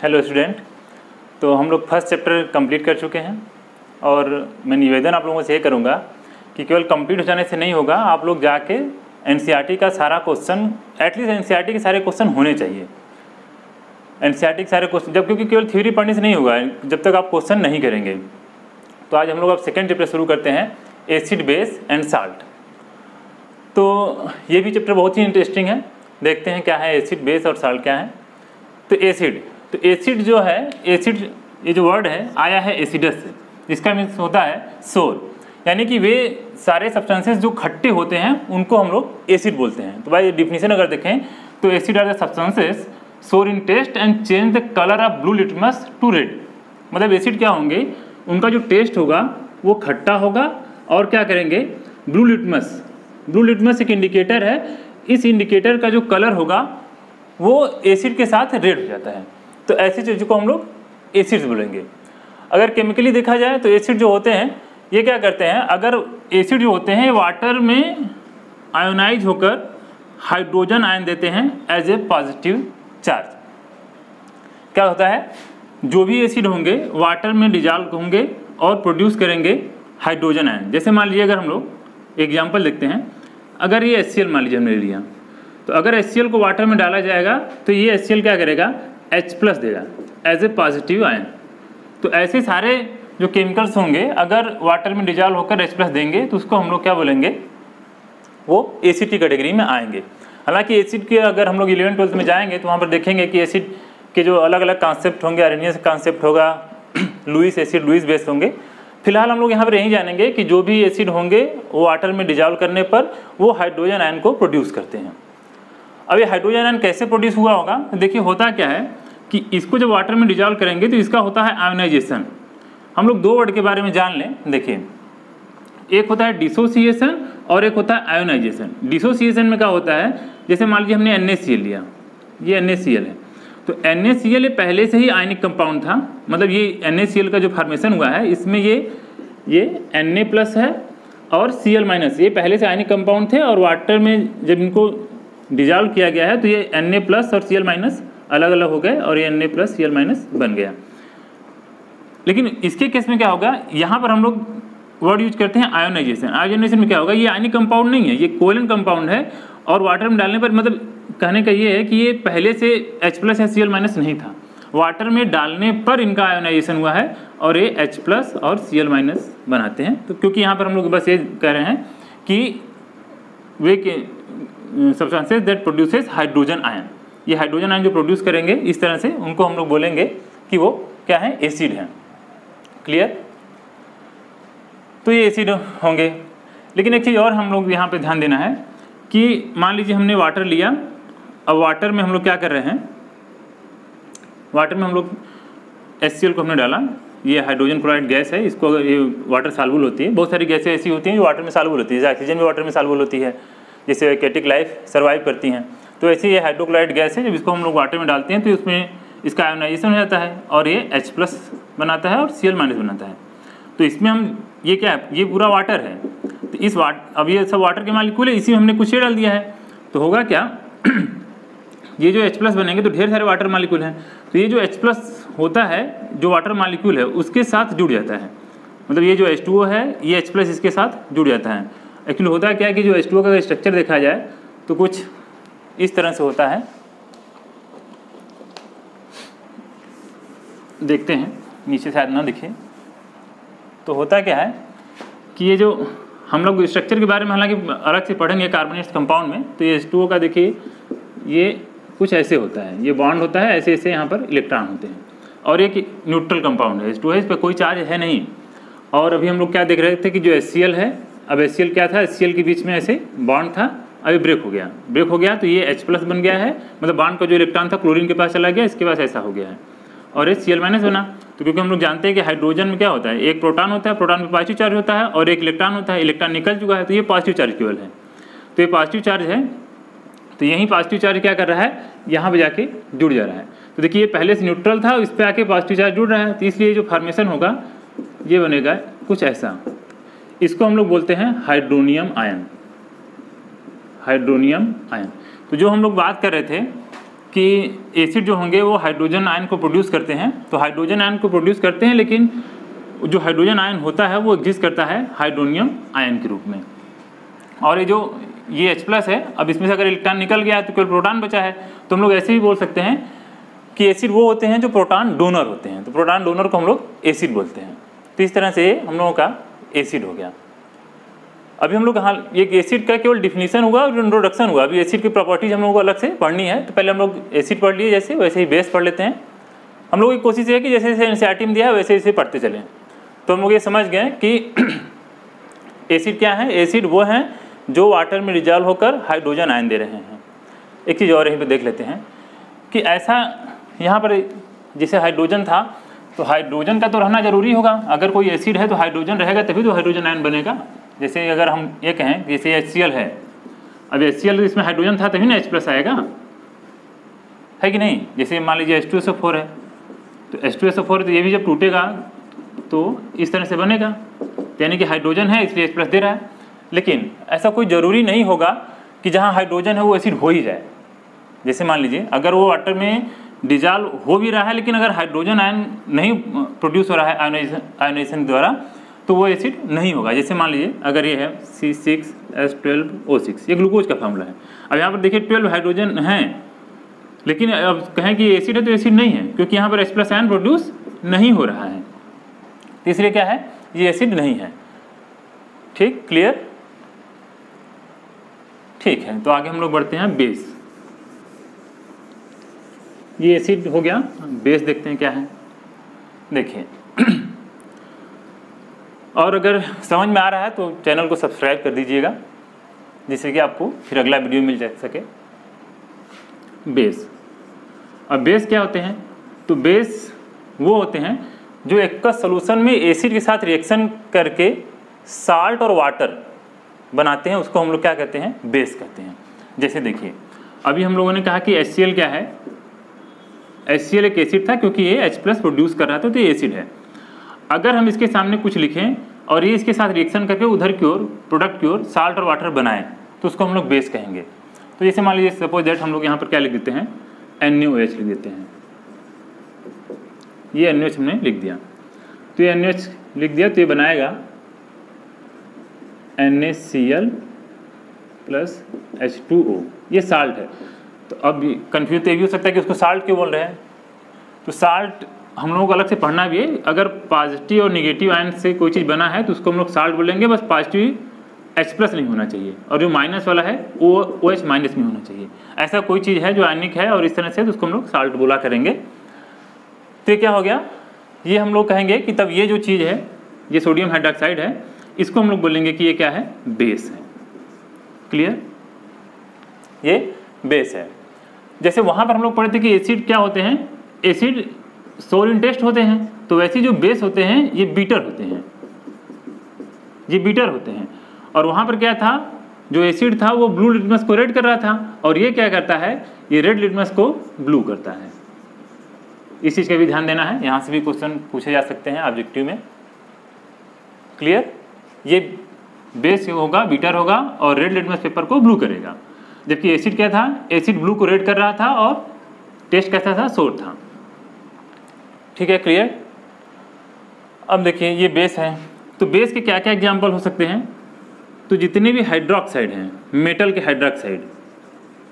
Hello student. तो हम लोग फर्स्ट चैप्टर कंप्लीट कर चुके हैं और मैं निवेदन आप लोगों से ये करूँगा कि केवल कंप्लीट हो जाने से नहीं होगा, आप लोग जाके एनसीईआरटी का सारा क्वेश्चन, एटलीस्ट एनसीईआरटी के सारे क्वेश्चन होने चाहिए। एनसीईआरटी के सारे क्वेश्चन जब, क्योंकि केवल थ्योरी पढ़ने से नहीं होगा जब तक आप क्वेश्चन नहीं करेंगे। तो आज हम लोग अब सेकेंड चैप्टर शुरू करते हैं, एसिड बेस एंड साल्ट। तो ये भी चैप्टर बहुत ही इंटरेस्टिंग है, देखते हैं क्या है एसिड बेस और साल्ट क्या है। तो एसिड जो है, एसिड ये जो वर्ड है आया है एसिडस से, जिसका मीन्स होता है सोर, यानी कि वे सारे सब्सटेंसेस जो खट्टे होते हैं उनको हम लोग एसिड बोलते हैं। तो भाई डिफिनीशन अगर देखें तो acid are the substances sour in taste and change the colour of blue litmus to red. मतलब एसिड क्या होंगे, उनका जो टेस्ट होगा वो खट्टा होगा और क्या करेंगे, ब्लू लिटमस एक इंडिकेटर है, इस इंडिकेटर का जो कलर होगा वो एसिड के साथ रेड हो जाता है। तो ऐसी चीज़ को हम लोग एसिड्स बोलेंगे। अगर केमिकली देखा जाए तो एसिड जो होते हैं ये क्या करते हैं, अगर एसिड जो होते हैं वाटर में आयोनाइज होकर हाइड्रोजन आयन देते हैं एज ए पॉजिटिव चार्ज। क्या होता है, जो भी एसिड होंगे वाटर में डिजॉल्व होंगे और प्रोड्यूस करेंगे हाइड्रोजन आयन। जैसे मान लीजिए अगर हम लोग एग्जाम्पल देखते हैं, अगर ये HCl मान लीजिए हमने लिया, तो अगर HCl को वाटर में डाला जाएगा तो ये HCl क्या करेगा, H+ देगा एज ए पॉजिटिव आयन। तो ऐसे सारे जो केमिकल्स होंगे अगर वाटर में डिजॉल्व होकर H+ देंगे तो उसको हम लोग क्या बोलेंगे, वो एसिड की कैटेगरी में आएंगे। हालांकि एसिड के अगर हम लोग 11th-12th में जाएंगे तो वहाँ पर देखेंगे कि एसिड के जो अलग अलग कॉन्सेप्ट होंगे, अरेनियस कॉन्सेप्ट होगा, लुईस एसिड, लुईस बेस होंगे। फिलहाल हम लोग यहाँ पर यही जानेंगे कि जो भी एसिड होंगे वो वाटर में डिजॉल्व करने पर वो हाइड्रोजन आयन को प्रोड्यूस करते हैं। अब ये हाइड्रोजन आयन कैसे प्रोड्यूस हुआ होगा, देखिए होता क्या है कि इसको जब वाटर में डिजॉल्व करेंगे तो इसका होता है आयोनाइजेशन। हम लोग दो वर्ड के बारे में जान लें। देखिए, एक होता है डिसोसिएशन और एक होता है आयोनाइजेशन। डिसोसिएशन में क्या होता है, जैसे मान लीजिए हमने NaCl लिया, ये NaCl है, तो NaCl पहले से ही आयनिक कंपाउंड था। मतलब ये NaCl का जो फॉर्मेशन हुआ है इसमें ये Na+ है और Cl-, ये पहले से आयनिक कंपाउंड थे और वाटर में जब इनको डिजॉल्व किया गया है तो ये Na+ और Cl- अलग अलग हो गए और ये Na+ Cl- बन गया। लेकिन इसके केस में क्या होगा, यहाँ पर हम लोग वर्ड यूज करते हैं आयोनाइजेशन। आयोनाइजेशन में क्या होगा, ये आयनिक कंपाउंड नहीं है, ये कोवैलेंट कंपाउंड है और वाटर में डालने पर, मतलब कहने का ये है कि ये पहले से H+ या Cl- नहीं था, वाटर में डालने पर इनका आयोनाइजेशन हुआ है और ये H+ और Cl- बनाते हैं। तो क्योंकि यहाँ पर हम लोग बस ये कह रहे हैं कि वे के substances that produces hydrogen ion, ये हाइड्रोजन आयन जो प्रोड्यूस करेंगे इस तरह से, उनको हम लोग बोलेंगे कि वो क्या है, एसिड हैं। क्लियर। तो ये एसिड होंगे। लेकिन एक चीज़ और हम लोग यहाँ पे ध्यान देना है कि मान लीजिए हमने वाटर लिया, अब वाटर में हम लोग क्या कर रहे हैं, वाटर में हम लोग HCl को हमने डाला, ये हाइड्रोजन क्लोराइड गैस है, इसको अगर ये वाटर सॉल्युबल होती है, बहुत सारी गैसें ऐसी होती हैं जो वाटर में सॉल्युबल होती है, जैसे ऑक्सीजन भी वाटर में सॉल्युबल होती है, जैसे एक्वेटिक लाइफ सर्वाइव करती हैं। तो ऐसे ये हाइड्रोक्लोराइड गैस है, जब इसको हम लोग वाटर में डालते हैं तो उसमें इसका आयोनाइजेशन हो जाता है और ये H+ बनाता है और Cl- बनाता है। तो इसमें हम ये क्या है, ये पूरा वाटर है, तो इस अब ये सब वाटर के मालिक्यूल है, इसी में हमने कुछ डाल दिया है, तो होगा क्या ये जो H+ बनेंगे तो ढेर सारे वाटर मालिक्यूल हैं, तो ये जो H+ होता है जो वाटर मालिक्यूल है उसके साथ जुड़ जाता है। मतलब ये जो H2O है ये H+ इसके साथ जुड़ जाता है। एक्चुअली होता क्या है कि जो H2O का स्ट्रक्चर देखा जाए तो कुछ इस तरह से होता है, देखते हैं नीचे शायद ना दिखे। तो होता क्या है कि ये जो हम लोग स्ट्रक्चर के बारे में हालांकि अलग से पढ़ेंगे कार्बोनेट कंपाउंड में, तो ये H2O का देखिए ये कुछ ऐसे होता है, ये बॉन्ड होता है, ऐसे ऐसे यहाँ पर इलेक्ट्रॉन होते हैं और एक न्यूट्रल कंपाउंड है H2O है, इस पर कोई चार्ज है नहीं। और अभी हम लोग क्या देख रहे थे कि जो HCl है, अब HCl क्या था, HCl के बीच में ऐसे बॉन्ड था, अभी ब्रेक हो गया तो ये H+ बन गया है, मतलब बॉन्ड का जो इलेक्ट्रॉन था क्लोरीन के पास चला गया, इसके पास ऐसा हो गया है और ये Cl- बना। तो क्योंकि हम लोग जानते हैं कि हाइड्रोजन में क्या होता है, एक प्रोटॉन होता है, प्रोटॉन पे पॉजिटिव चार्ज होता है और एक इलेक्ट्रॉन होता है, इलेक्ट्रॉन निकल चुका है तो ये पॉजिटिव चार्ज केवल है, तो ये पॉजिटिव चार्ज है, तो यही पॉजिटिव चार्ज क्या कर रहा है, यहाँ पे जाके जुड़ जा रहा है। तो देखिए ये पहले से न्यूट्रल था, इस पर आके पॉजिटिव चार्ज जुड़ रहा है, तो इसलिए जो फॉर्मेशन होगा ये बनेगा कुछ ऐसा, इसको हम लोग बोलते हैं हाइड्रोनियम आयन। तो जो हम लोग बात कर रहे थे कि एसिड जो होंगे वो हाइड्रोजन आयन को प्रोड्यूस करते हैं। तो हाइड्रोजन आयन को प्रोड्यूस करते हैं, लेकिन जो हाइड्रोजन आयन होता है वो एग्जिस्ट करता है हाइड्रोनियम आयन के रूप में। और ये H+ है, अब इसमें से अगर इलेक्ट्रॉन निकल गया है तो केवल प्रोटॉन बचा है। तो हम लोग ऐसे भी बोल सकते हैं कि एसिड वो होते हैं जो प्रोटॉन डोनर होते हैं, तो प्रोटॉन डोनर को हम लोग एसिड बोलते हैं। तो इस तरह से हम लोगों का एसिड हो गया। अभी हम लोग ये एसिड का केवल डिफिनीशन हुआ और इंट्रोडक्शन हुआ। अभी एसिड की प्रॉपर्टीज हम लोगों को अलग से पढ़नी है। तो पहले हम लोग एसिड पढ़ लिए, जैसे वैसे ही बेस पढ़ लेते हैं। हम लोगों की कोशिश है कि जैसे जैसे एनसीईआरटी में दिया है वैसे वैसे पढ़ते चलें। तो हम लोग ये समझ गए कि एसिड क्या है। एसिड वो हैं जो वाटर में डिजॉल्व होकर हाइड्रोजन आयन दे रहे हैं। एक चीज़ और यहीं पे देख लेते हैं कि ऐसा यहाँ पर जैसे हाइड्रोजन था, तो हाइड्रोजन का तो रहना जरूरी होगा। अगर कोई एसिड है तो हाइड्रोजन रहेगा तभी तो हाइड्रोजन आयन बनेगा। जैसे अगर हम ये कहें जैसे HCl है, अब HCl इसमें हाइड्रोजन था तभी ना H+ आएगा, है कि नहीं। जैसे मान लीजिए H2SO4 है, तो H2SO4 तो ये भी जब टूटेगा तो इस तरह से बनेगा, यानी कि हाइड्रोजन है इसलिए H+ दे रहा है। लेकिन ऐसा कोई ज़रूरी नहीं होगा कि जहाँ हाइड्रोजन है वो एसिड हो ही जाए। जैसे मान लीजिए अगर वो वाटर में डिजॉल्व हो भी रहा है, लेकिन अगर हाइड्रोजन आयन नहीं प्रोड्यूस हो रहा है आयोनाइजेशन द्वारा, तो वो एसिड नहीं होगा। जैसे मान लीजिए अगर ये है C6H12O6, ये ग्लूकोज का फॉर्मूला है। अब यहाँ पर देखिए 12 हाइड्रोजन हैं, लेकिन अब कहें कि एसिड है तो एसिड नहीं है, क्योंकि यहाँ पर H+ आयन प्रोड्यूस नहीं हो रहा है। तो इसलिए क्या है, ये एसिड नहीं है। ठीक, क्लियर, ठीक है। तो आगे हम लोग बढ़ते हैं बेस। ये एसिड हो गया, बेस देखते हैं क्या है। देखिए और अगर समझ में आ रहा है तो चैनल को सब्सक्राइब कर दीजिएगा, जिससे कि आपको फिर अगला वीडियो मिल जा सके। बेस, अब बेस क्या होते हैं, तो बेस वो होते हैं जो एक का सॉल्यूशन में एसिड के साथ रिएक्शन करके साल्ट और वाटर बनाते हैं, उसको हम लोग क्या कहते हैं, बेस कहते हैं। जैसे देखिए अभी हम लोगों ने कहा कि HCl क्या है, HCl एक एसिड था क्योंकि ये H+ प्रोड्यूस कर रहा था, तो ये एसिड है। अगर हम इसके सामने कुछ लिखें और ये इसके साथ रिएक्शन करके उधर की ओर प्रोडक्ट की ओर साल्ट और वाटर बनाएं, तो उसको हम लोग बेस कहेंगे। तो जैसे मान लीजिए सपोज दैट हम लोग यहाँ पर क्या लिख देते हैं, NaOH लिख देते हैं। ये NaOH हमने लिख दिया, तो ये NaOH लिख दिया, तो ये बनाएगा NaCl प्लस H2O, ये साल्ट है। तो अब कन्फ्यूज तो ये भी हो सकता है कि उसको साल्ट क्यों बोल रहे हैं। तो साल्ट हम लोगों को अलग से पढ़ना भी है। अगर पॉजिटिव और निगेटिव आयन से कोई चीज़ बना है तो उसको हम लोग साल्ट बोलेंगे, बस पॉजिटिव H+ नहीं होना चाहिए, और जो माइनस वाला है वो OH- में होना चाहिए। ऐसा कोई चीज़ है जो आयनिक है और इस तरह से, तो उसको हम लोग साल्ट बोला करेंगे। तो क्या हो गया, ये हम लोग कहेंगे कि तब ये जो चीज़ है, ये सोडियम हाइड्रोक्साइड है, इसको हम लोग बोलेंगे कि ये क्या है, बेस है। क्लियर, ये बेस है। जैसे वहाँ पर हम लोग पढ़े थे कि एसिड क्या होते हैं, एसिड सोर टेस्ट होते हैं, तो वैसे जो बेस होते हैं ये बीटर होते हैं, ये बीटर होते हैं। और वहाँ पर क्या था, जो एसिड था वो ब्लू लिटमस को रेड कर रहा था, और ये क्या करता है, ये रेड लिटमस को ब्लू करता है। इस चीज़ का भी ध्यान देना है, यहाँ से भी क्वेश्चन पूछे जा सकते हैं ऑब्जेक्टिव में। क्लियर, ये बेस होगा, बीटर होगा, और रेड लिटमस पेपर को ब्लू करेगा। जबकि एसिड क्या था, एसिड ब्लू को रेड कर रहा था और टेस्ट कैसा था, सोर था। ठीक है, क्लियर। अब देखिए ये बेस है, तो बेस के क्या क्या एग्जाम्पल हो सकते हैं, तो जितने भी हाइड्रोक्साइड हैं, मेटल के hydroxide,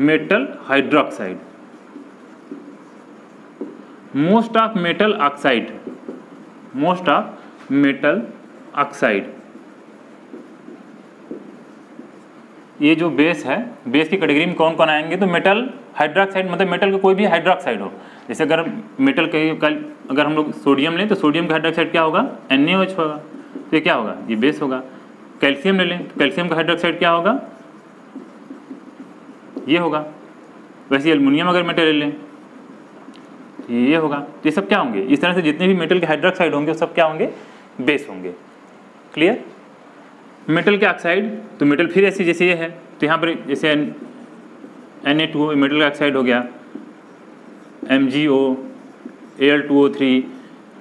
metal hydroxide, most of metal oxide, most of metal oxide, ये जो बेस है, बेस की कैटेगरी में कौन कौन आएंगे, तो मेटल हाइड्रोक्साइड, मतलब मेटल का कोई भी हाइड्रोक्साइड हो। जैसे अगर मेटल के अगर हम लोग सोडियम लें तो सोडियम का हाइड्रोक्साइड क्या होगा, NaOH होगा, तो ये क्या होगा, ये बेस होगा। कैल्शियम ले लें तो कैल्शियम का हाइड्रोक्साइड क्या होगा, ये होगा। वैसे एल्युमिनियम अगर मेटल ले लें तो ये होगा। तो ये सब क्या होंगे, इस तरह से जितने भी मेटल के हाइड्रोक्साइड होंगे वो सब क्या होंगे, बेस होंगे। क्लियर। मेटल के ऑक्साइड, तो मेटल फिर ऐसी जैसे ये है, तो यहाँ पर जैसे Na2 मेटल का ऑक्साइड हो गया, MgO, Al2O3,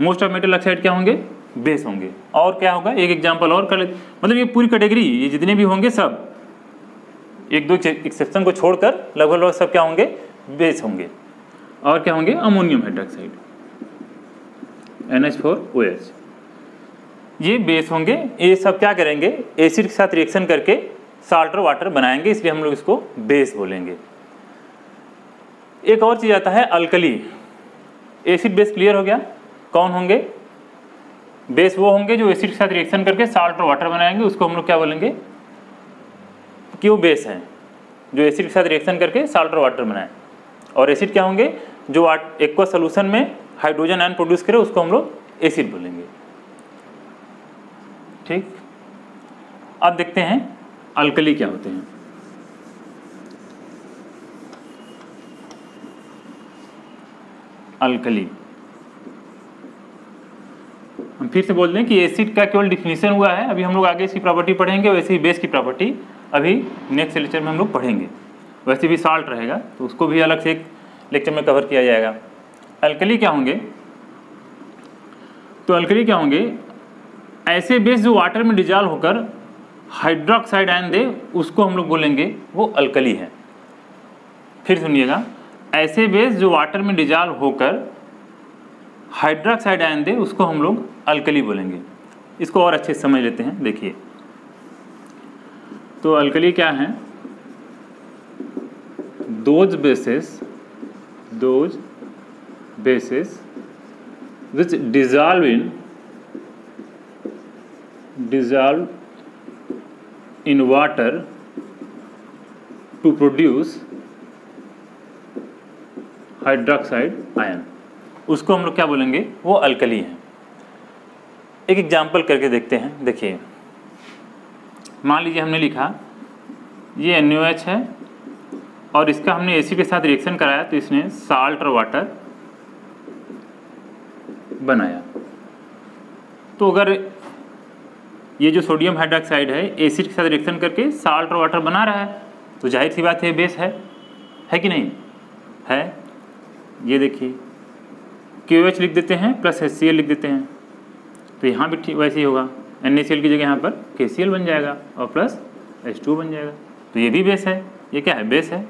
most of metal oxide क्या होंगे, बेस होंगे। और क्या होगा, एक एग्जांपल और कर लेते, मतलब ये पूरी कैटेगरी, ये जितने भी होंगे सब, एक दो एक्सेप्शन को छोड़कर लगभग सब क्या होंगे, बेस होंगे। और क्या होंगे, अमोनियम हाइड्रोक्साइड NH4OH, ये बेस होंगे। ये सब क्या करेंगे, एसिड के साथ रिएक्शन करके साल्ट और वाटर बनाएंगे, इसलिए हम लोग इसको बेस बोलेंगे। एक और चीज़ आता है अल्कली। एसिड बेस क्लियर हो गया, कौन होंगे, बेस वो होंगे जो एसिड के साथ रिएक्शन करके साल्ट और वाटर बनाएंगे, उसको हम लोग क्या बोलेंगे कि वो बेस हैं, जो एसिड के साथ रिएक्शन करके साल्ट और वाटर बनाए। और एसिड क्या होंगे, जो एक्वा सोल्यूशन में हाइड्रोजन आयन प्रोड्यूस करे, उसको हम लोग एसिड बोलेंगे। ठीक, अब देखते हैं अल्कली क्या होते हैं। अल्कली, हम फिर से बोल दें कि एसिड का केवल डिफिनीशन हुआ है, अभी हम लोग आगे इसकी प्रॉपर्टी पढ़ेंगे, वैसे ही बेस की प्रॉपर्टी अभी नेक्स्ट लेक्चर में हम लोग पढ़ेंगे। वैसे भी साल्ट रहेगा तो उसको भी अलग से एक लेक्चर में कवर किया जाएगा। अल्कली क्या होंगे, तो अल्कली क्या होंगे, ऐसे बेस जो वाटर में डिजॉल्व होकर हाइड्रोक्साइड आयन दे, उसको हम लोग बोलेंगे वो अल्कली है। फिर सुनिएगा, ऐसे बेस जो वाटर में डिजॉल्व होकर हाइड्रोक्साइड आयन दे, उसको हम लोग अल्कली बोलेंगे। इसको और अच्छे से समझ लेते हैं, देखिए। तो अल्कली क्या है, those bases which dissolve in water to produce hydroxide ion, उसको हम लोग क्या बोलेंगे, वो अल्कली है। एक एग्जाम्पल करके देखते हैं। देखिए, मान लीजिए हमने लिखा ये NaOH है और इसका हमने एसिड के साथ रिएक्शन कराया, तो इसने साल्ट और वाटर बनाया। तो अगर ये जो सोडियम हाइड्रोक्साइड है एसिड के साथ रिएक्शन करके साल्ट और वाटर बना रहा है, तो जाहिर सी बात है बेस है कि नहीं है। ये देखिए KOH लिख देते हैं प्लस HCl लिख देते हैं, तो यहाँ भी ठीक वैसे ही होगा, NaCl की जगह यहाँ पर KCl बन जाएगा और प्लस H2 बन जाएगा। तो ये भी बेस है, ये क्या है, बेस है।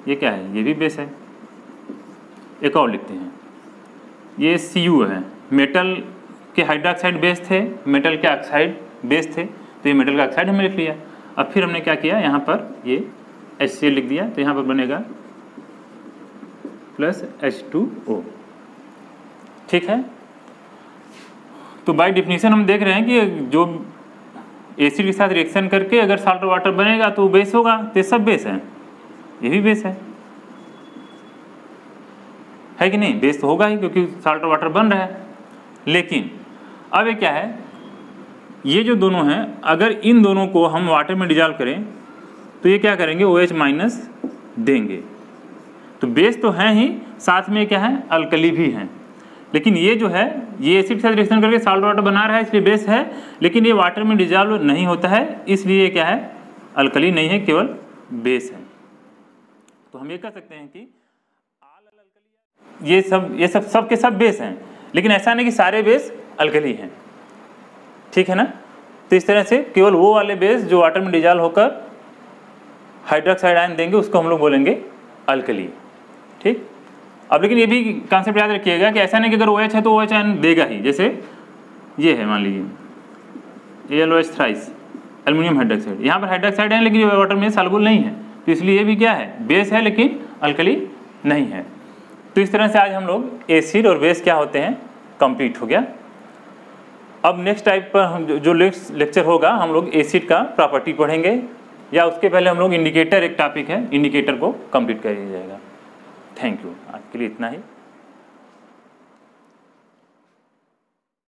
ये क्या है, ये भी बेस है। एक और लिखते हैं, ये Cu है, मेटल के हाइड्रोक्साइड बेस थे, मेटल के ऑक्साइड बेस थे, तो ये मेटल का ऑक्साइड हमने लिख लिया। अब फिर हमने क्या किया, यहाँ पर ये HCl लिख दिया, तो यहाँ पर बनेगा प्लस H2O। ठीक है, तो बाय डिफिनीशन हम देख रहे हैं कि जो एसिड के साथ रिएक्शन करके अगर साल्ट और वाटर बनेगा तो बेस होगा, तो ये सब बेस है, ये भी बेस है कि नहीं, बेस तो होगा ही क्योंकि साल्ट और वाटर बन रहा है। लेकिन अब ये क्या है, ये जो दोनों हैं, अगर इन दोनों को हम वाटर में डिजॉल्व करें तो ये क्या करेंगे, OH माइनस देंगे। तो बेस तो है ही, साथ में क्या है, अल्कली भी हैं। लेकिन ये जो है, ये एसिड के साथ रिएक्शन करके साल्ट वाटर बना रहा है, इसलिए बेस है, लेकिन ये वाटर में डिजॉल्व नहीं होता है, इसलिए क्या है, अल्कली नहीं है, केवल बेस है। तो हम ये कह सकते हैं कि ये सब के सब बेस हैं, लेकिन ऐसा नहीं कि सारे बेस अल्कली हैं। ठीक है ना। तो इस तरह से केवल वो वाले बेस जो वाटर में डिजॉल्व होकर हाइड्रोक्साइड आयन देंगे, उसको हम लोग बोलेंगे अल्कली। ठीक। अब लेकिन ये भी कॉन्सेप्ट याद रखिएगा कि ऐसा नहीं कि अगर OH है तो OH आयन देगा ही। जैसे ये है, मान लीजिए AlOH थ्राइस एल्युमिनियम हाइड्रोक्साइड, यहाँ पर हाइड्रोक्साइड है लेकिन ये वाटर में सॉल्युबल नहीं है, तो इसलिए ये भी क्या है, बेस है लेकिन अल्कली नहीं है। तो इस तरह से आज हम लोग एसिड और बेस क्या होते हैं कंप्लीट हो गया। अब नेक्स्ट टाइप पर जो लेक्चर होगा, हम लोग एसिड का प्रॉपर्टी पढ़ेंगे, या उसके पहले हम लोग इंडिकेटर, एक टॉपिक है इंडिकेटर को कंप्लीट कर दिया जाएगा। थैंक यू, आज के लिए इतना ही।